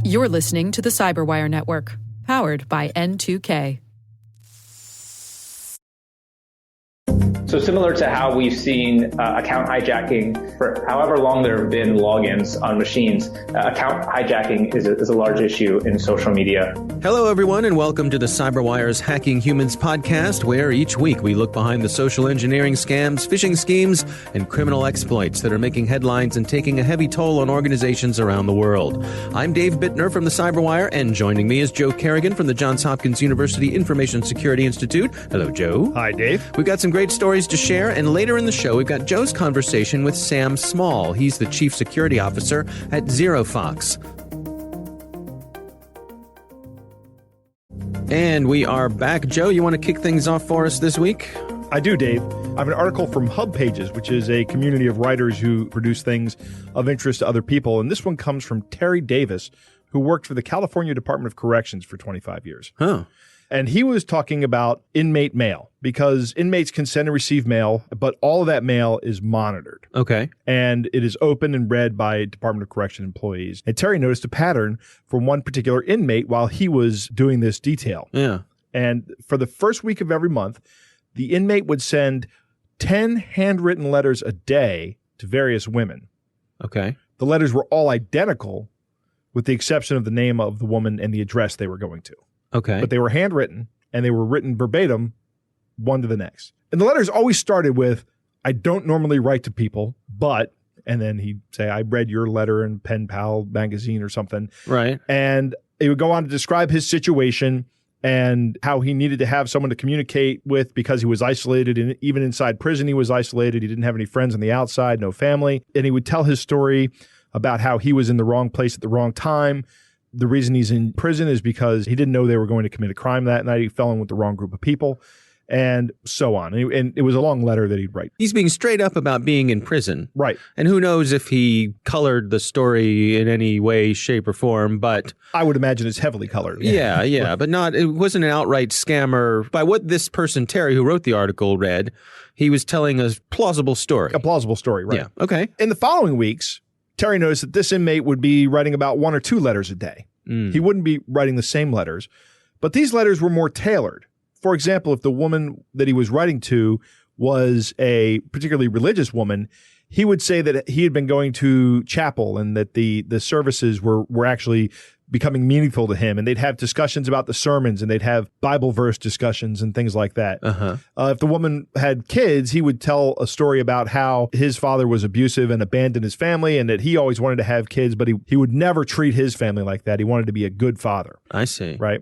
You're listening to the Cyberwire Network, powered by N2K. So similar to how we've seen account hijacking for however long there have been logins on machines, account hijacking is a large issue in social media. Hello, everyone, and welcome to the CyberWire's Hacking Humans podcast, where each week we look behind the social engineering scams, phishing schemes, and criminal exploits that are making headlines and taking a heavy toll on organizations around the world. I'm Dave Bittner from the CyberWire, and joining me is Joe Kerrigan from the Johns Hopkins University Information Security Institute. Hello, Joe. Hi, Dave. We've got some great stories to share, and later in the show, we've got Joe's conversation with Sam Small. He's the Chief Security Officer at ZeroFox. And we are back. Joe, you want to kick things off for us this week? I do, Dave. I have an article from Hub Pages, which is a community of writers who produce things of interest to other people. And this one comes from Terry Davis, who worked for the California Department of Corrections for 25 years. Huh. And he was talking about inmate mail, because inmates can send and receive mail, but all of that mail is monitored. Okay. And it is open and read by Department of Correction employees. And Terry noticed a pattern from one particular inmate while he was doing this detail. Yeah. And for the first week of every month, the inmate would send 10 handwritten letters a day to various women. Okay. The letters were all identical, with the exception of the name of the woman and the address they were going to. Okay. But they were handwritten, and they were written verbatim, one to the next. And the letters always started with, "I don't normally write to people, but," and then he'd say, "I read your letter in Pen Pal magazine," or something. Right. And he would go on to describe his situation and how he needed to have someone to communicate with because he was isolated. And even inside prison, he was isolated. He didn't have any friends on the outside, no family. And he would tell his story about how he was in the wrong place at the wrong time. The reason he's in prison is because he didn't know they were going to commit a crime that night. He fell in with the wrong group of people, and so on. And it was a long letter that he'd write. He's being straight up about being in prison. Right. And who knows if he colored the story in any way, shape, or form, but... I would imagine it's heavily colored. Yeah. But it wasn't an outright scammer. By what this person, Terry, who wrote the article, read, he was telling a plausible story. A plausible story, right. Yeah, okay. In the following weeks, Terry noticed that this inmate would be writing about 1 or 2 letters a day. He wouldn't be writing the same letters, but these letters were more tailored. For example, if the woman that he was writing to was a particularly religious woman, he would say that he had been going to chapel and that the services were actually becoming meaningful to him, and they'd have discussions about the sermons, and they'd have Bible verse discussions and things like that. If the woman had kids, he would tell a story about how his father was abusive and abandoned his family, and that he always wanted to have kids, but he would never treat his family like that. He wanted to be a good father. I see. Right?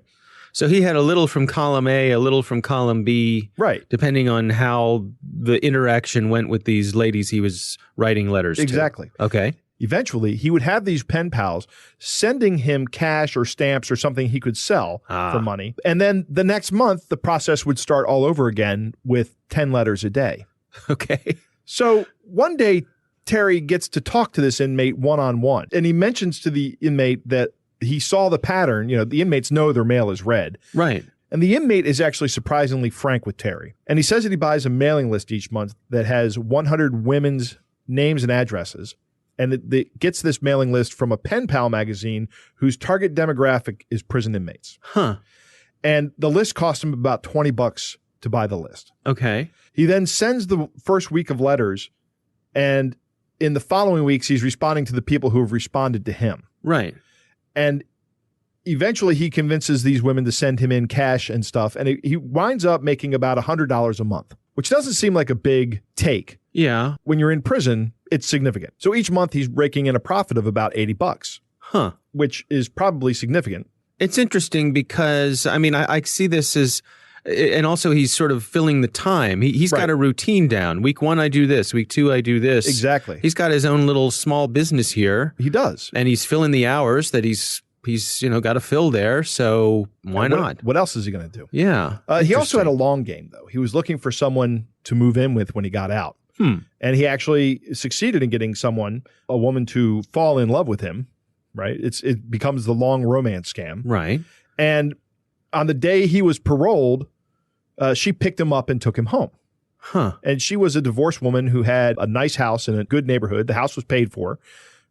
So he had a little from column A, a little from column B, right? Depending on how the interaction went with these ladies he was writing letters to. Exactly. Okay. Eventually, he would have these pen pals sending him cash or stamps or something he could sell for money. And then the next month, the process would start all over again with 10 letters a day. Okay. So one day, Terry gets to talk to this inmate one-on-one. And he mentions to the inmate that he saw the pattern. You know, the inmates know their mail is read. Right. And the inmate is actually surprisingly frank with Terry. And he says that he buys a mailing list each month that has 100 women's names and addresses. And it gets this mailing list from a Pen Pal magazine whose target demographic is prison inmates. Huh. And the list cost him about $20 to buy the list. Okay. He then sends the first week of letters, and in the following weeks, he's responding to the people who have responded to him. Right. And eventually he convinces these women to send him in cash and stuff, and he winds up making about $100 a month, which doesn't seem like a big take. Yeah. When you're in prison, it's significant. So each month he's raking in a profit of about $80. Huh. Which is probably significant. It's interesting because, I mean, I see this as, and also he's sort of filling the time. He's got a routine down. Week 1, I do this. Week 2, I do this. Exactly. He's got his own little small business here. He does. And he's filling the hours that he's got to fill there. So why not? What else is he going to do? Yeah. He also had a long game, though. He was looking for someone to move in with when he got out. And he actually succeeded in getting a woman to fall in love with him, right? It becomes the long romance scam. Right. And on the day he was paroled, she picked him up and took him home. Huh. And she was a divorced woman who had a nice house in a good neighborhood. The house was paid for.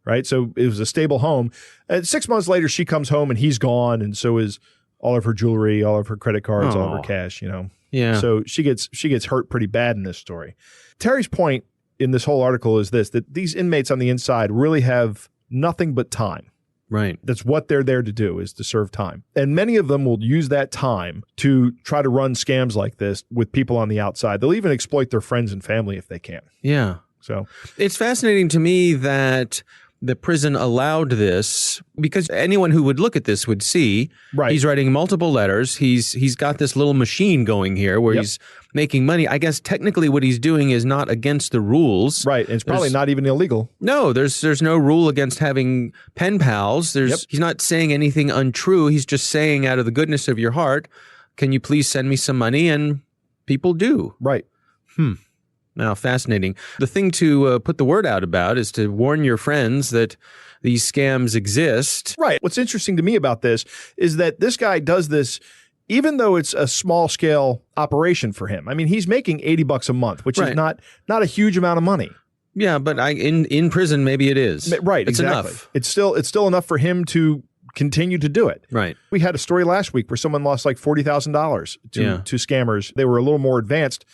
right? So it was a stable home. And 6 months later, she comes home and he's gone, and so is all of her jewelry, all of her credit cards, all of her cash, Yeah. So she gets hurt pretty bad in this story. Terry's point in this whole article is this, that these inmates on the inside really have nothing but time. Right. That's what they're there to do, is to serve time. And many of them will use that time to try to run scams like this with people on the outside. They'll even exploit their friends and family if they can. Yeah. So it's fascinating to me that the prison allowed this, because anyone who would look at this would see he's writing multiple letters. He's got this little machine going here where he's making money. I guess technically what he's doing is not against the rules. Right. It's probably not even illegal. No, there's no rule against having pen pals. He's not saying anything untrue. He's just saying, out of the goodness of your heart, can you please send me some money? And people do. Right. Now, fascinating. The thing to put the word out about is to warn your friends that these scams exist. Right. What's interesting to me about this is that this guy does this even though it's a small scale operation for him. I mean, he's making $80 a month, which is not a huge amount of money. Yeah, but in prison, maybe it is. Right. It's exactly. enough. It's still enough for him to continue to do it. Right. We had a story last week where someone lost like $40,000 to scammers. They were a little more advanced.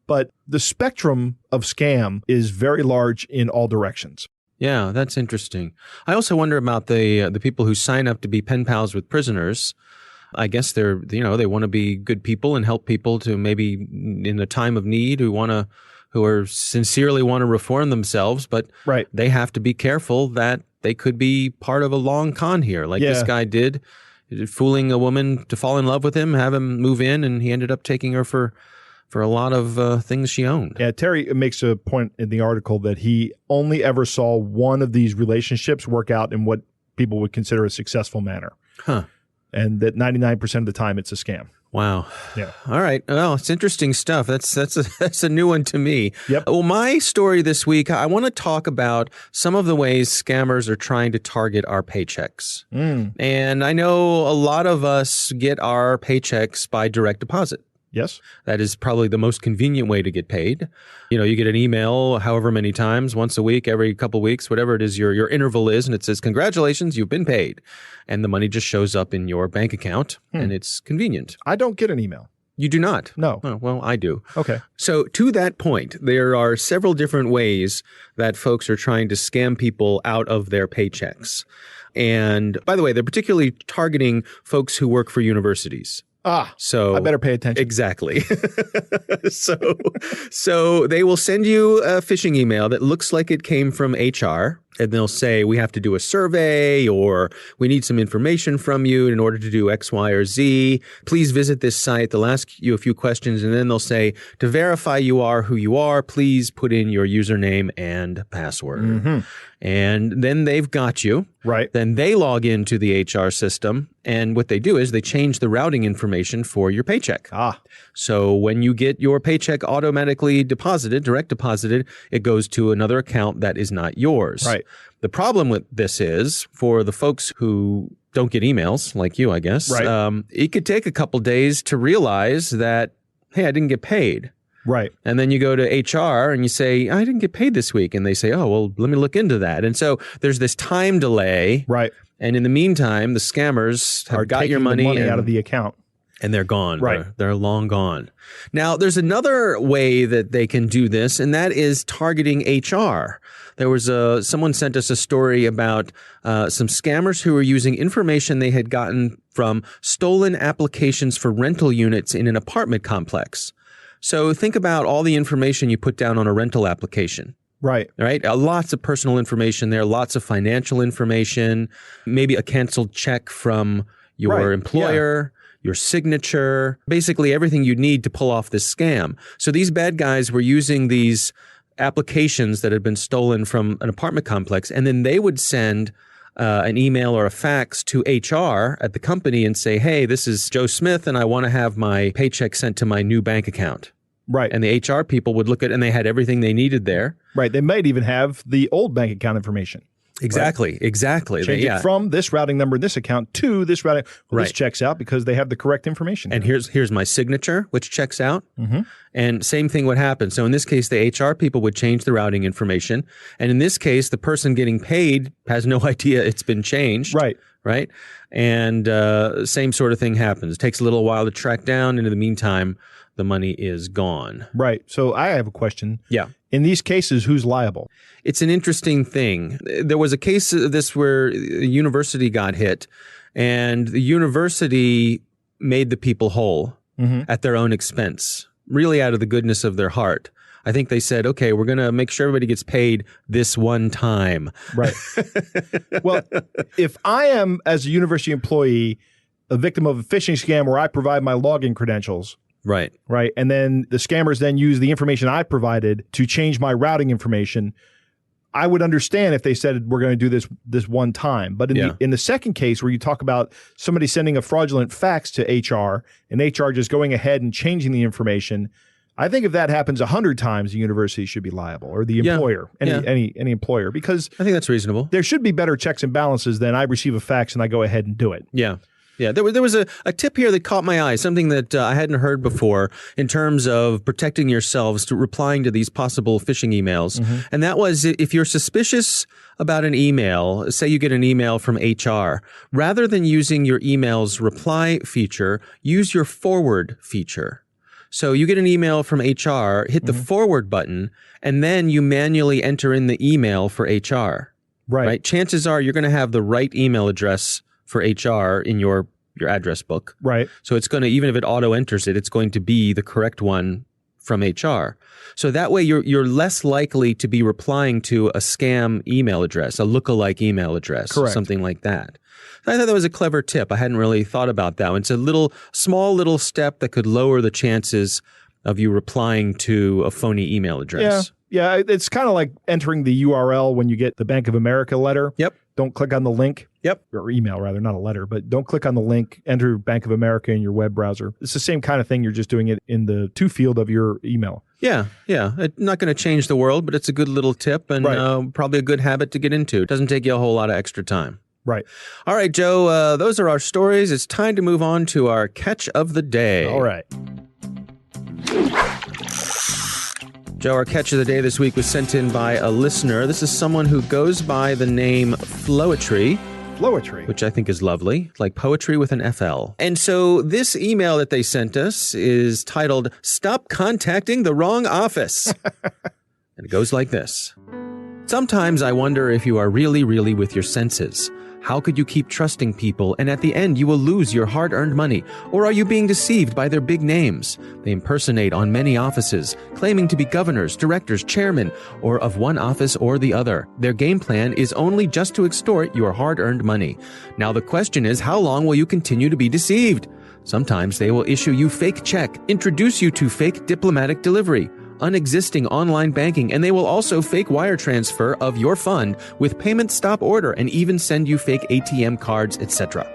But the spectrum of scam is very large in all directions. Yeah, that's interesting. I also wonder about the people who sign up to be pen pals with prisoners. I guess they want to be good people and help people to maybe in a time of need who are sincerely want to reform themselves, but they have to be careful that they could be part of a long con here, like this guy did, fooling a woman to fall in love with him, have him move in, and he ended up taking her for a lot of things she owned. Yeah, Terry makes a point in the article that he only ever saw one of these relationships work out in what people would consider a successful manner. Huh. And that 99% of the time it's a scam. Wow. Yeah. All right. Well, it's interesting stuff. That's a new one to me. Yep. Well, my story this week, I want to talk about some of the ways scammers are trying to target our paychecks. And I know a lot of us get our paychecks by direct deposit. Yes. That is probably the most convenient way to get paid. You get an email however many times, once a week, every couple of weeks, whatever it is your interval is, and it says, congratulations, you've been paid. And the money just shows up in your bank account, and it's convenient. I don't get an email. You do not? No. Oh, well, I do. Okay. So to that point, there are several different ways that folks are trying to scam people out of their paychecks. And by the way, they're particularly targeting folks who work for universities. So I better pay attention. Exactly. So they will send you a phishing email that looks like it came from HR, and they'll say, we have to do a survey, or we need some information from you in order to do X, Y, or Z. Please visit this site. They'll ask you a few questions, and then they'll say, to verify you are who you are, please put in your username and password. And then they've got you. Right. Then they log into the HR system, and what they do is they change the routing information for your paycheck. So when you get your paycheck automatically deposited, direct deposited, it goes to another account that is not yours. Right. The problem with this is, for the folks who don't get emails, like you, I guess, it could take a couple days to realize that, hey, I didn't get paid. Right. And then you go to HR and you say, I didn't get paid this week. And they say, oh, well, let me look into that. And so there's this time delay. Right. And in the meantime, the scammers have got your money, out of the account. And they're gone. Right. They're long gone. Now, there's another way that they can do this, and that is targeting HR. There was someone sent us a story about some scammers who were using information they had gotten from stolen applications for rental units in an apartment complex. So think about all the information you put down on a rental application. Right. Lots of personal information there, lots of financial information, maybe a canceled check from your employer, your signature, basically everything you need to pull off this scam. So these bad guys were using these applications that had been stolen from an apartment complex, and then they would send an email or a fax to HR at the company and say, hey, this is Joe Smith, and I want to have my paycheck sent to my new bank account. Right. And the HR people would look at it, and they had everything they needed there. Right. They might even have the old bank account information. Exactly. Change it from this routing number in this account to this routing. Well, this Right. checks out because they have the correct information. And here's my signature, which checks out. Mm-hmm. And same thing would happen. So in this case, the HR people would change the routing information. And in this case, the person getting paid has no idea it's been changed. Right. Right. And same sort of thing happens. It takes a little while to track down. And in the meantime, the money is gone. Right. So I have a question. Yeah. In these cases, who's liable? It's an interesting thing. There was a case of this where a university got hit, and the university made the people whole at their own expense, really out of the goodness of their heart. I think they said, okay, we're going to make sure everybody gets paid this one time. Right. Well, if I am, as a university employee, a victim of a phishing scam where I provide my login credentials, Right. right, and then the scammers then use the information I provided to change my routing information, I would understand if they said we're going to do this one time. But in the second case where you talk about somebody sending a fraudulent fax to HR and HR just going ahead and changing the information, I think if that happens 100 times, the university should be liable, or the employer, any employer, because I think that's reasonable. there should be better checks and balances than I receive a fax and I go ahead and do it. Yeah. Yeah, there was a tip here that caught my eye, something that I hadn't heard before in terms of protecting yourselves to replying to these possible phishing emails. And that was, if you're suspicious about an email, say you get an email from HR, rather than using your email's reply feature, use your forward feature. So you get an email from HR, hit the forward button, and then you manually enter in the email for HR. Right? Chances are you're going to have the right email address for HR in your address book. Right. So it's going to, even if it auto enters it, it's going to be the correct one from HR. So that way you're less likely to be replying to a scam email address, a lookalike email address, Correct. Something like that. I thought that was a clever tip. I hadn't really thought about that one. It's a small little step that could lower the chances of you replying to a phony email address. Yeah, it's kind of like entering the URL when you get the Bank of America letter. Yep. Don't click on the link. Yep. Or email, rather, not a letter, but don't click on the link, enter Bank of America in your web browser. It's the same kind of thing. You're just doing it in the to field of your email. Yeah. It's not going to change the world, but it's a good little tip and probably a good habit to get into. It doesn't take you a whole lot of extra time. Right. All right, Joe, those are our stories. It's time to move on to our catch of the day. All right. Joe, our catch of the day this week was sent in by a listener. This is someone who goes by the name Floetry. Floetry. Which I think is lovely, like poetry with an FL. And so this email that they sent us is titled, Stop Contacting the Wrong Office. And it goes like this. Sometimes I wonder if you are really, really with your senses. How could you keep trusting people and at the end you will lose your hard-earned money? Or are you being deceived by their big names? They impersonate on many offices, claiming to be governors, directors, chairmen, or of one office or the other. Their game plan is only just to extort your hard-earned money. Now the question is, how long will you continue to be deceived? Sometimes they will issue you fake check, introduce you to fake diplomatic delivery, unexisting online banking, and they will also fake wire transfer of your fund with payment stop order and even send you fake ATM cards, etc.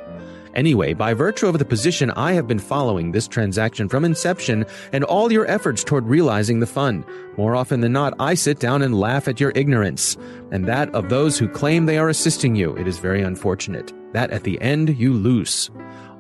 Anyway, by virtue of the position I have been following this transaction from inception and all your efforts toward realizing the fund, more often than not, I sit down and laugh at your ignorance and that of those who claim they are assisting you. It is very unfortunate that at the end you lose.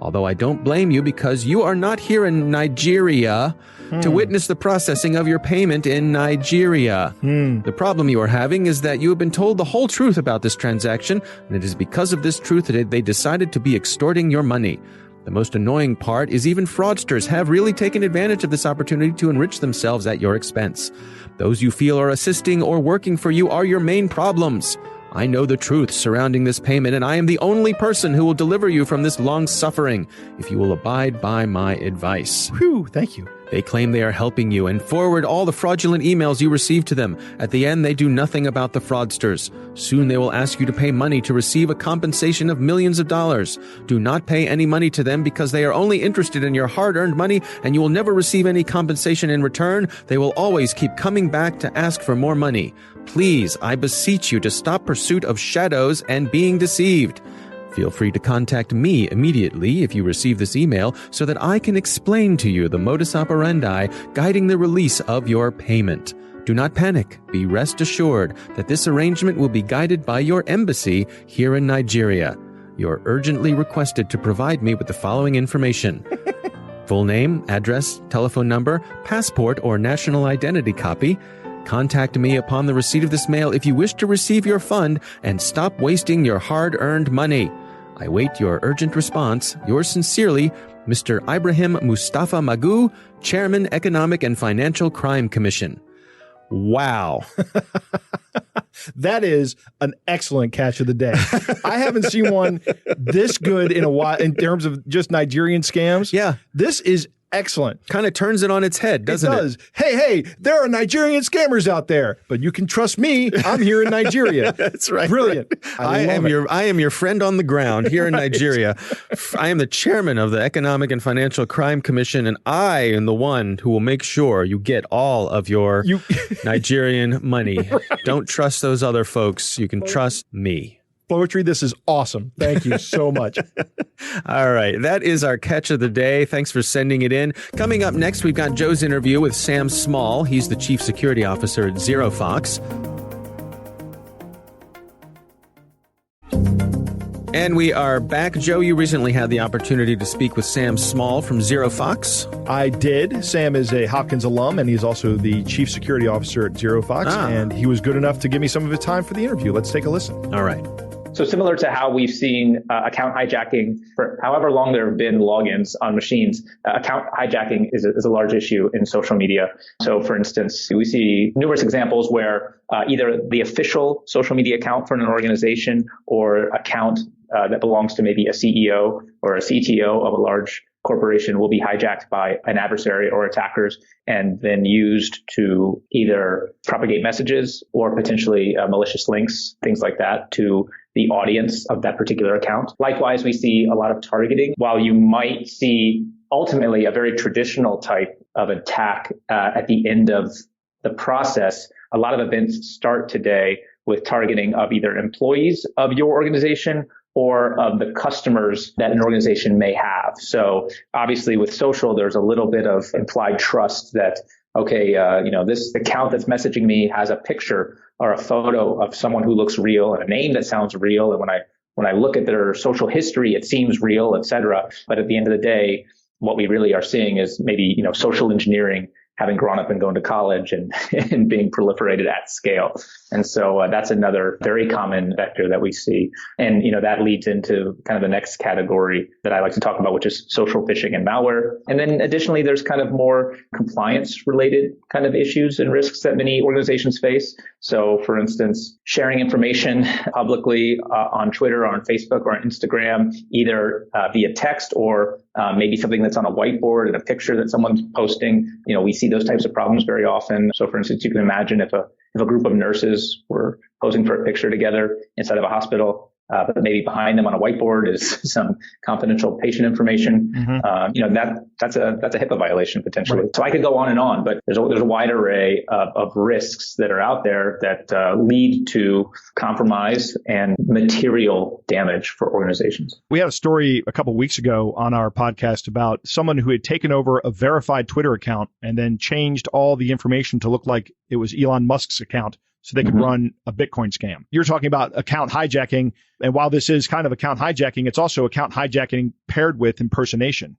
Although I don't blame you because you are not here in Nigeria to witness the processing of your payment in Nigeria. The problem you are having is that you have been told the whole truth about this transaction, and it is because of this truth that they decided to be extorting your money. The most annoying part is even fraudsters have really taken advantage of this opportunity to enrich themselves at your expense. Those you feel are assisting or working for you are your main problems. I know the truth surrounding this payment, and I am the only person who will deliver you from this long suffering if you will abide by my advice. Whew, thank you. They claim they are helping you and forward all the fraudulent emails you receive to them. At the end, they do nothing about the fraudsters. Soon they will ask you to pay money to receive a compensation of millions of dollars. Do not pay any money to them because they are only interested in your hard-earned money and you will never receive any compensation in return. They will always keep coming back to ask for more money. Please, I beseech you to stop pursuit of shadows and being deceived. Feel free to contact me immediately if you receive this email so that I can explain to you the modus operandi guiding the release of your payment. Do not panic. Be rest assured that this arrangement will be guided by your embassy here in Nigeria. You're urgently requested to provide me with the following information. Full name, address, telephone number, passport, or national identity copy. Contact me upon the receipt of this mail if you wish to receive your fund and stop wasting your hard-earned money. I wait your urgent response. Yours sincerely, Mr. Ibrahim Mustafa Magoo, Chairman, Economic and Financial Crime Commission. Wow. That is an excellent catch of the day. I haven't seen one this good in a while in terms of just Nigerian scams. Yeah. This is excellent. Kind of turns it on its head, doesn't it? It does. Hey, there are Nigerian scammers out there, but you can trust me. I'm here in Nigeria. That's right. Brilliant. I am your friend on the ground here in Right. Nigeria. I am the chairman of the Economic and Financial Crime Commission, and I am the one who will make sure you get all of your Nigerian money. Right. Don't trust those other folks. You can trust me. Poetry, this is awesome. Thank you so much. All right. That is our catch of the day. Thanks for sending it in. Coming up next, we've got Joe's interview with Sam Small. He's the Chief Security Officer at ZeroFox. And we are back. Joe, you recently had the opportunity to speak with Sam Small from ZeroFox. I did. Sam is a Hopkins alum, and he's also the Chief Security Officer at ZeroFox. And he was good enough to give me some of his time for the interview. Let's take a listen. All right. So similar to how we've seen account hijacking for however long there have been logins on machines, account hijacking is a large issue in social media. So for instance, we see numerous examples where either the official social media account for an organization or account that belongs to maybe a CEO or a CTO of a large corporation will be hijacked by an adversary or attackers and then used to either propagate messages or potentially malicious links, things like that, to the audience of that particular account. Likewise, we see a lot of targeting. While you might see ultimately a very traditional type of attack at the end of the process, a lot of events start today with targeting of either employees of your organization or of the customers that an organization may have. So obviously with social, there's a little bit of implied trust that, okay, this account that's messaging me has a picture or a photo of someone who looks real and a name that sounds real. And when I look at their social history, it seems real, et cetera. But at the end of the day, what we really are seeing is maybe, social engineering having grown up and going to college and being proliferated at scale. And so that's another very common vector that we see. And, that leads into kind of the next category that I like to talk about, which is social phishing and malware. And then additionally, there's kind of more compliance related kind of issues and risks that many organizations face. So for instance, sharing information publicly on Twitter or on Facebook or on Instagram, either via text or maybe something that's on a whiteboard and a picture that someone's posting. We see those types of problems very often. So for instance, you can imagine if a group of nurses were posing for a picture together inside of a hospital, but maybe behind them on a whiteboard is some confidential patient information. Mm-hmm. That's a HIPAA violation potentially. Right. So I could go on and on, but there's a wide array of risks that are out there that lead to compromise and material damage for organizations. We had a story a couple of weeks ago on our podcast about someone who had taken over a verified Twitter account and then changed all the information to look like it was Elon Musk's account, so they could run a Bitcoin scam. You're talking about account hijacking. And while this is kind of account hijacking, it's also account hijacking paired with impersonation.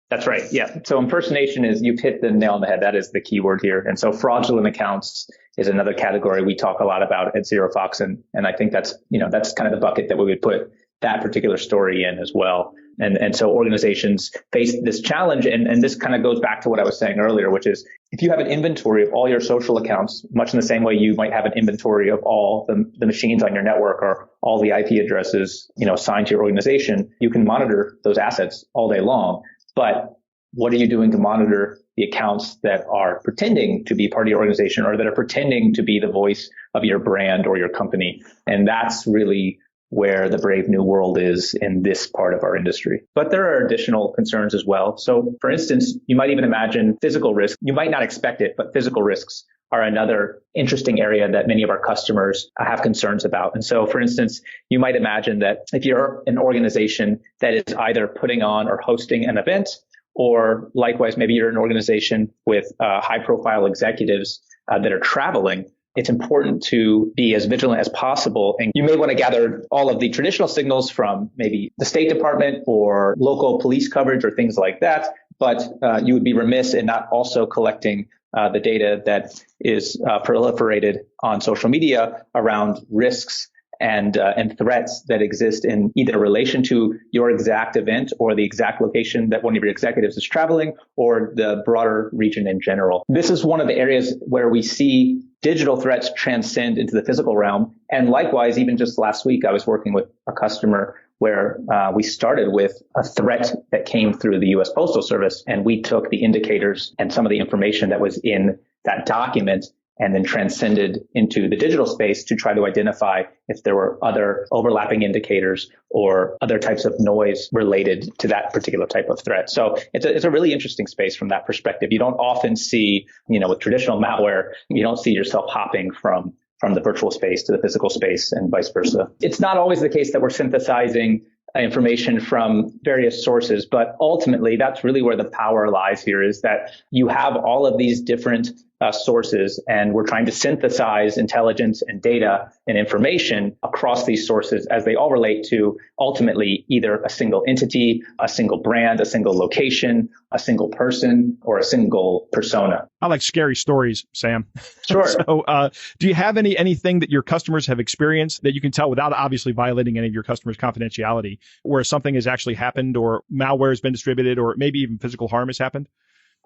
That's right. Yeah. So impersonation you've hit the nail on the head. That is the key word here. And so fraudulent accounts is another category we talk a lot about at ZeroFox. And I think that's kind of the bucket that we would put that particular story in as well. And so organizations face this challenge. And this kind of goes back to what I was saying earlier, which is if you have an inventory of all your social accounts, much in the same way you might have an inventory of all the machines on your network or all the IP addresses, assigned to your organization, you can monitor those assets all day long. But what are you doing to monitor the accounts that are pretending to be part of your organization or that are pretending to be the voice of your brand or your company? And that's really where the brave new world is in this part of our industry. But there are additional concerns as well. So for instance, you might even imagine physical risk. You might not expect it, but physical risks are another interesting area that many of our customers have concerns about. And so for instance, you might imagine that if you're an organization that is either putting on or hosting an event, or likewise, maybe you're an organization with high profile executives that are traveling, it's important to be as vigilant as possible. And you may want to gather all of the traditional signals from maybe the State Department or local police coverage or things like that. But you would be remiss in not also collecting the data that is proliferated on social media around risks and threats that exist in either relation to your exact event or the exact location that one of your executives is traveling or the broader region in general. This is one of the areas where we see digital threats transcend into the physical realm. And likewise, even just last week, I was working with a customer where we started with a threat that came through the U.S. Postal Service, and we took the indicators and some of the information that was in that document and then transcended into the digital space to try to identify if there were other overlapping indicators or other types of noise related to that particular type of threat. So it's a really interesting space from that perspective. You don't often see, with traditional malware, you don't see yourself hopping from the virtual space to the physical space and vice versa. It's not always the case that we're synthesizing information from various sources, but ultimately that's really where the power lies here, is that you have all of these different sources, and we're trying to synthesize intelligence and data and information across these sources as they all relate to ultimately either a single entity, a single brand, a single location, a single person, or a single persona. I like scary stories, Sam. Sure. So do you have anything that your customers have experienced that you can tell without obviously violating any of your customers' confidentiality, where something has actually happened or malware has been distributed or maybe even physical harm has happened?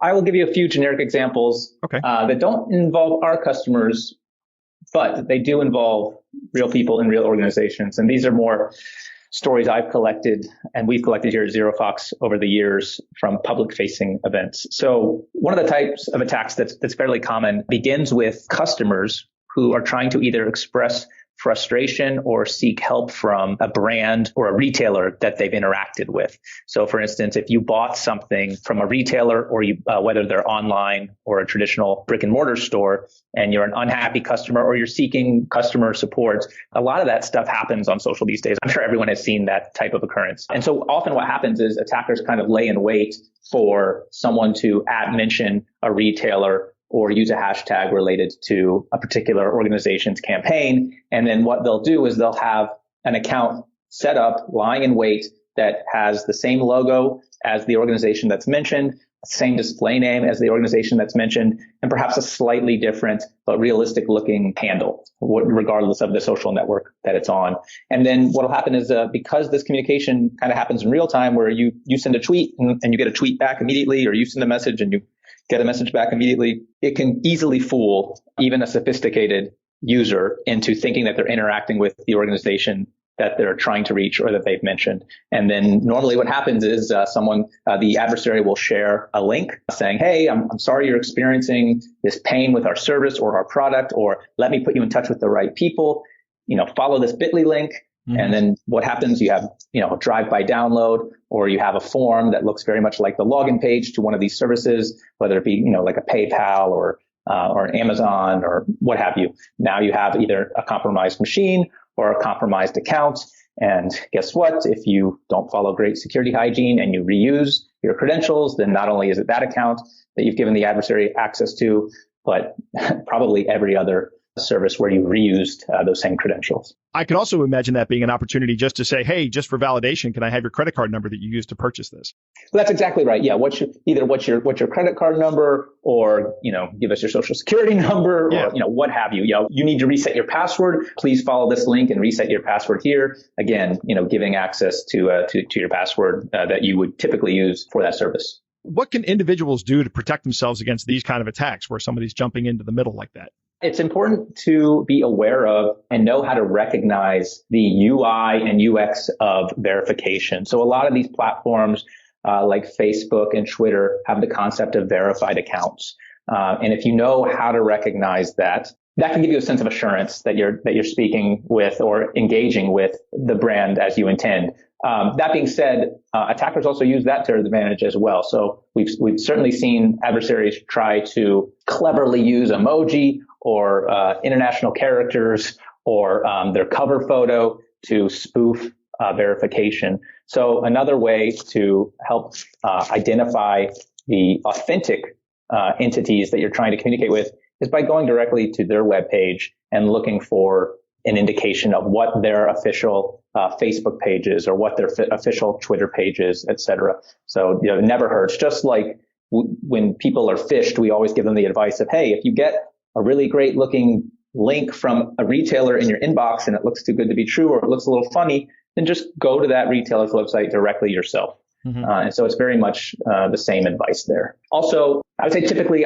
I will give you a few generic examples that don't involve our customers, but they do involve real people in real organizations. And these are more stories I've collected and we've collected here at ZeroFox over the years from public-facing events. So one of the types of attacks that's fairly common begins with customers who are trying to either express frustration or seek help from a brand or a retailer that they've interacted with. So for instance, if you bought something from a retailer or whether they're online or a traditional brick and mortar store, and you're an unhappy customer or you're seeking customer support, a lot of that stuff happens on social these days. I'm sure everyone has seen that type of occurrence. And so often what happens is attackers kind of lay in wait for someone to mention a retailer or use a hashtag related to a particular organization's campaign. And then what they'll do is they'll have an account set up, lying in wait, that has the same logo as the organization that's mentioned, same display name as the organization that's mentioned, and perhaps a slightly different but realistic looking handle, regardless of the social network that it's on. And then what will happen is because this communication kind of happens in real time, where you send a tweet and you get a tweet back immediately, or you send a message and you get a message back immediately, it can easily fool even a sophisticated user into thinking that they're interacting with the organization that they're trying to reach or that they've mentioned. And then normally what happens is the adversary will share a link saying, hey, I'm sorry you're experiencing this pain with our service or our product, or let me put you in touch with the right people. Follow this bit.ly link. Mm-hmm. And then what happens? You have, a drive-by download, or you have a form that looks very much like the login page to one of these services, whether it be, like a PayPal or an Amazon or what have you. Now you have either a compromised machine or a compromised account. And guess what? If you don't follow great security hygiene and you reuse your credentials, then not only is it that account that you've given the adversary access to, but probably every other service where you reused those same credentials. I could also imagine that being an opportunity just to say, hey, just for validation, can I have your credit card number that you used to purchase this? Well, that's exactly right. Yeah. What's your credit card number, or, give us your social security number, or, what have you. You need to reset your password. Please follow this link and reset your password here. Again, giving access to your password that you would typically use for that service. What can individuals do to protect themselves against these kind of attacks where somebody's jumping into the middle like that? It's important to be aware of and know how to recognize the UI and UX of verification. So a lot of these platforms like Facebook and Twitter have the concept of verified accounts. And if you know how to recognize that can give you a sense of assurance that you're speaking with or engaging with the brand as you intend. That being said, attackers also use that to their advantage as well. So we've certainly seen adversaries try to cleverly use emoji or international characters or their cover photo to spoof verification. So another way to help identify the authentic entities that you're trying to communicate with is by going directly to their webpage and looking for an indication of what their official Facebook page is or what their official Twitter page is, et cetera. So, it never hurts. Just like when people are phished, we always give them the advice of, hey, if you get a really great looking link from a retailer in your inbox and it looks too good to be true, or it looks a little funny, then just go to that retailer's website directly yourself. And so it's very much the same advice there. Also, I would say typically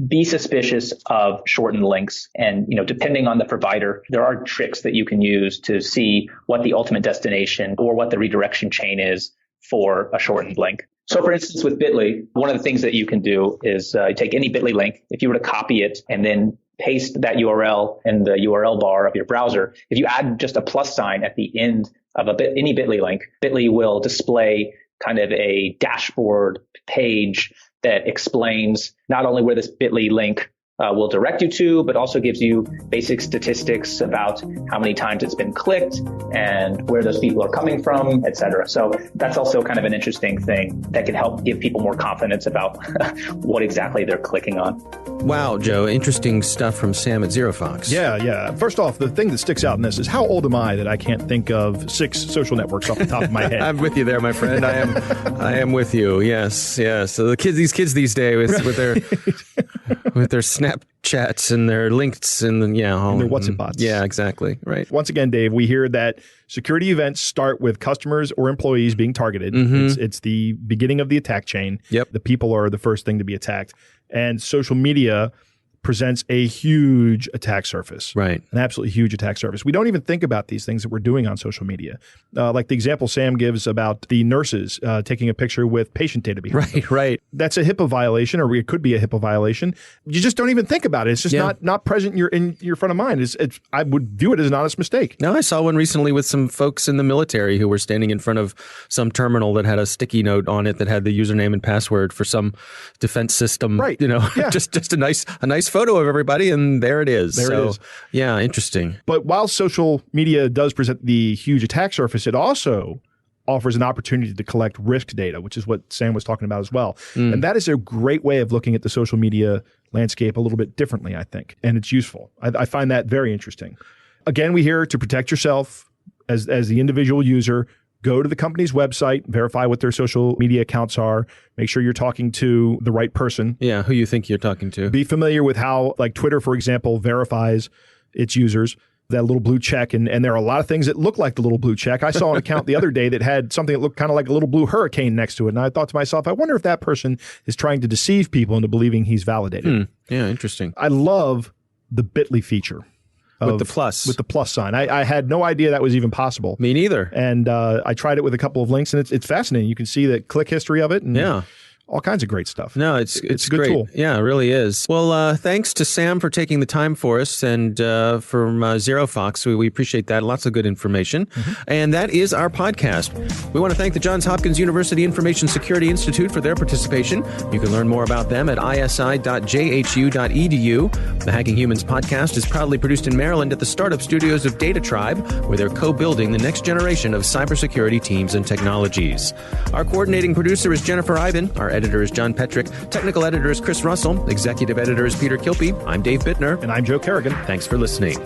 be suspicious of shortened links. And, depending on the provider, there are tricks that you can use to see what the ultimate destination or what the redirection chain is for a shortened link. So for instance, with Bitly, one of the things that you can do is take any Bitly link. If you were to copy it and then paste that URL in the URL bar of your browser, if you add just a plus sign at the end of any Bitly link, Bitly will display kind of a dashboard page that explains not only where this Bitly link will direct you to, but also gives you basic statistics about how many times it's been clicked and where those people are coming from, et cetera. So that's also kind of an interesting thing that can help give people more confidence about what exactly they're clicking on. Wow, Joe, interesting stuff from Sam at ZeroFox. Yeah. First off, the thing that sticks out in this is how old am I that I can't think of 6 social networks off the top of my head? I'm with you there, my friend. I am with you. Yes. So these kids these days with their with their Snapchats and their links and their WhatsApp bots. Yeah, exactly. Right. Once again, Dave, we hear that security events start with customers or employees being targeted. It's the beginning of the attack chain. Yep. The people are the first thing to be attacked. And social media presents a huge attack surface. Right. An absolutely huge attack surface. We don't even think about these things that we're doing on social media. Like the example Sam gives about the nurses taking a picture with patient data behind them. Right. That's a HIPAA violation, or it could be a HIPAA violation. You just don't even think about it. It's just not present in your front of mind. I would view it as an honest mistake. No, I saw one recently with some folks in the military who were standing in front of some terminal that had a sticky note on it that had the username and password for some defense system. Right. Just a nice photo of everybody, and there it is. There it is. Yeah, interesting. But while social media does present the huge attack surface, it also offers an opportunity to collect risk data, which is what Sam was talking about as well. And that is a great way of looking at the social media landscape a little bit differently, I think. And it's useful. I find that very interesting. Again, we're here to protect yourself as the individual user. Go to the company's website, verify what their social media accounts are, make sure you're talking to the right person. Yeah, who you think you're talking to. Be familiar with how, like Twitter, for example, verifies its users, that little blue check. And there are a lot of things that look like the little blue check. I saw an account the other day that had something that looked kind of like a little blue hurricane next to it. And I thought to myself, I wonder if that person is trying to deceive people into believing he's validated. Yeah, interesting. I love the Bitly feature. With the plus. With the plus sign. I had no idea that was even possible. Me neither. And I tried it with a couple of links, and it's fascinating. You can see the click history of it. And all kinds of great stuff. No, it's a good great. tool. Yeah, it really is. Well, thanks to Sam for taking the time for us, and from ZeroFox. We appreciate that. Lots of good information. And that is our podcast. We want to thank the Johns Hopkins University Information Security Institute for their participation. You can learn more about them at isi.jhu.edu. The Hacking Humans podcast is proudly produced in Maryland at the startup studios of Data Tribe, where they're co-building the next generation of cybersecurity teams and technologies. Our coordinating producer is Jennifer Ivan. Our editor is John Petrick. Technical editor is Chris Russell. Executive editor is Peter Kilpie. I'm Dave Bittner. And I'm Joe Kerrigan. Thanks for listening.